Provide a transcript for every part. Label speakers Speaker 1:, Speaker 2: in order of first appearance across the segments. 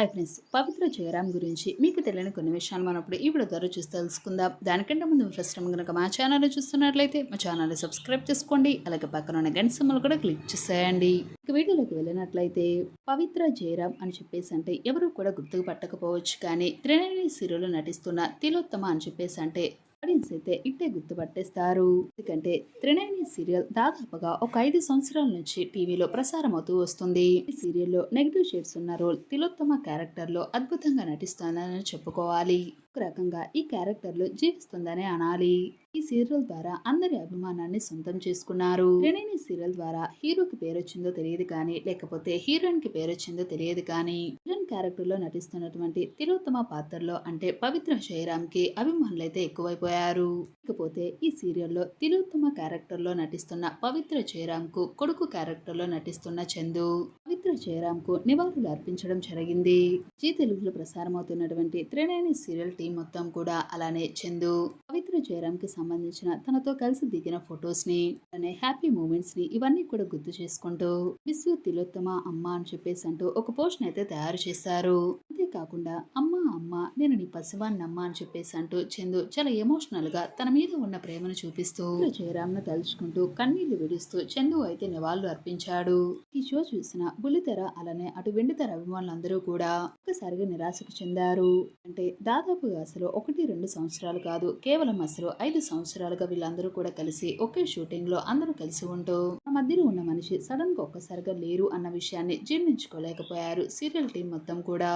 Speaker 1: Hi friends, పవిత్ర జయరామ్ గురించి మీకు తెలియని కొన్ని విషయాలు మనం ఇప్పుడు ఈ వీడియో ద్వారా చూసి తెలుసుకుందాం. దానికంటే ముందు ఫస్ట్ టైం కనుక మా ఛానల్ చూస్తున్నట్లయితే మా ఛానల్ సబ్స్క్రైబ్ చేసుకోండి. అలాగే పక్కన ఉన్న గంట సింబల్ కూడా క్లిక్ చేసేయండి. ఇక వీడియోలోకి వెళ్ళినట్లయితే పవిత్ర జయరామ్ అని చెప్పేసి అంటే ఎవరు కూడా గుర్తుకు పట్టకపోవచ్చు, కానీ త్రినేని సీరియల్లో నటిస్తున్న తిలోత్తమ అని చెప్పేసి అంటే ఆడియన్స్ అయితే ఇట్టే గుర్తుపట్టేస్తారు. ఎందుకంటే త్రినేని సీరియల్ దాదాపుగా ఒక 5 సంవత్సరాల నుంచి టీవీలో ప్రసారం అవుతూ వస్తుంది. ఈ సీరియల్లో నెగిటివ్ షేడ్స్ ఉన్న రోల్ తిలోత్తమ క్యారెక్టర్ లో అద్భుతంగా నటిస్తుందని చెప్పుకోవాలి. ఒక రకంగా ఈ క్యారెక్టర్ లో జీవిస్తుందనే అనాలి. ఈ సీరియల్ ద్వారా అందరి అభిమానాన్ని సొంతం చేసుకున్నారు. త్రినేని సీరియల్ ద్వారా హీరోకి పేరొచ్చిందో తెలియదు కానీ, లేకపోతే హీరోయిన్ కి పేరొచ్చిందో తెలియదు కానీ, విలన్ క్యారెక్టర్ లో నటిస్తున్నటువంటి తిలోత్తమ పాత్రలో అంటే పవిత్ర జయరామ్ కి అభిమానులైతే ఎక్కువైపోయారు. ఇకపోతే ఈ సీరియల్లో తిలోత్తమ క్యారెక్టర్ లో నటిస్తున్న పవిత్ర జయరామ్ కు కొడుకు క్యారెక్టర్ లో నటిస్తున్న చందు పవిత్ర జయరామ్ కు నివాళులు అర్పించడం జరిగింది. జీ తెలుగులో ప్రసారం అవుతున్నటువంటి త్రినేని సీరియల్ టీం మొత్తం కూడా అలానే చందు పవిత్ర జయరామ్ కి సంబంధించిన తనతో కలిసి దిగిన ఫొటోస్ ని, అలానే హ్యాపీ మూమెంట్స్ ని ఇవన్నీ కూడా గుర్తు చేసుకుంటూ మిస్ యూ తిలోత్తమ అమ్మ అని చెప్పేసి అంటూ ఒక పోస్ట్ అయితే తయారు చేశారు. అంతేకాకుండా అమ్మ అమ్మ నేను నీ పసివాన్నమ్మ అని చెప్పేసి అంటూ చందు చాలా ఎమోషనల్ గా తన మీద ఉన్న ప్రేమను చూపిస్తూ జయరామ్ ను తలుచుకుంటూ కన్నీళ్లు విడుస్తూ చందు అయితే నివాళులు అర్పించాడు. ఈ షో చూసిన బుల్లితెర అలానే అటు వెండితెర అభిమానులందరూ కూడా ఒక్కసారిగా నిరాశకు చెందారు. అంటే దాదాపుగా అసలు 1-2 సంవత్సరాలు కాదు, కేవలం అసలు 5 సంవత్సరాలుగా వీళ్ళందరూ కూడా కలిసి ఒకే షూటింగ్ లో అందరూ కలిసి ఉంటూ మన మధ్యలో ఉన్న మనిషి సడన్ గా ఒక్కసారిగా లేరు అన్న విషయాన్ని జీర్ణించుకోలేకపోయారు సీరియల్ టీం మొత్తం కూడా.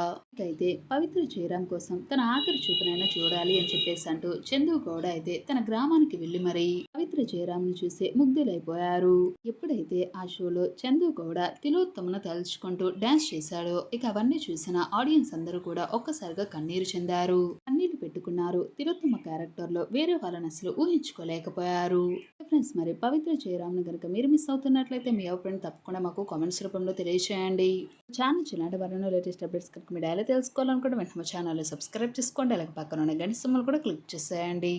Speaker 1: అయితే పవిత్ర జయరామ్ కోసం తన ఆఖరి చూపునైనా చూడాలి అని చెప్పేసి అంటూ చందు గౌడ అయితే తన గ్రామానికి వెళ్లి మరి పవిత్ర జయరామ్ ను చూసి ముగ్ధులైపోయారు. ఎప్పుడైతే ఆ షోలో చందు గౌడ తిలోత్తమను తలుచుకుంటూ డాన్స్ చేశాడో ఇక అవన్నీ చూసిన ఆడియన్స్ అందరూ కూడా ఒక్కసారిగా కన్నీరు చెందారు, కన్నీళ్లు పెట్టుకున్నారు. తిలోత్తమ క్యారెక్టర్ లో వేరే వాళ్ళని అసలు ఊహించుకోలేకపోయారు. ఫ్రెండ్స్, మరి పవిత్ర జయరామ్ ను గనుక మీరు మిస్ అవుతున్నట్లయితే మీ అభిప్రాయం తప్పకుండా మాకు కామెంట్స్ రూపంలో తెలియజేయండి. ఛానల్ చిన్నటి వారిని లేటెస్ట్ అప్డేట్స్ కనుక మీ డైలీ తెలుసుకోవాలనుకుంటే వెంటనే మా ఛానల్ సబ్స్క్రైబ్ చేసుకోండి. అలాగే పక్కన ఉన్న గంట సింబల్ కూడా క్లిక్ చేసేయండి.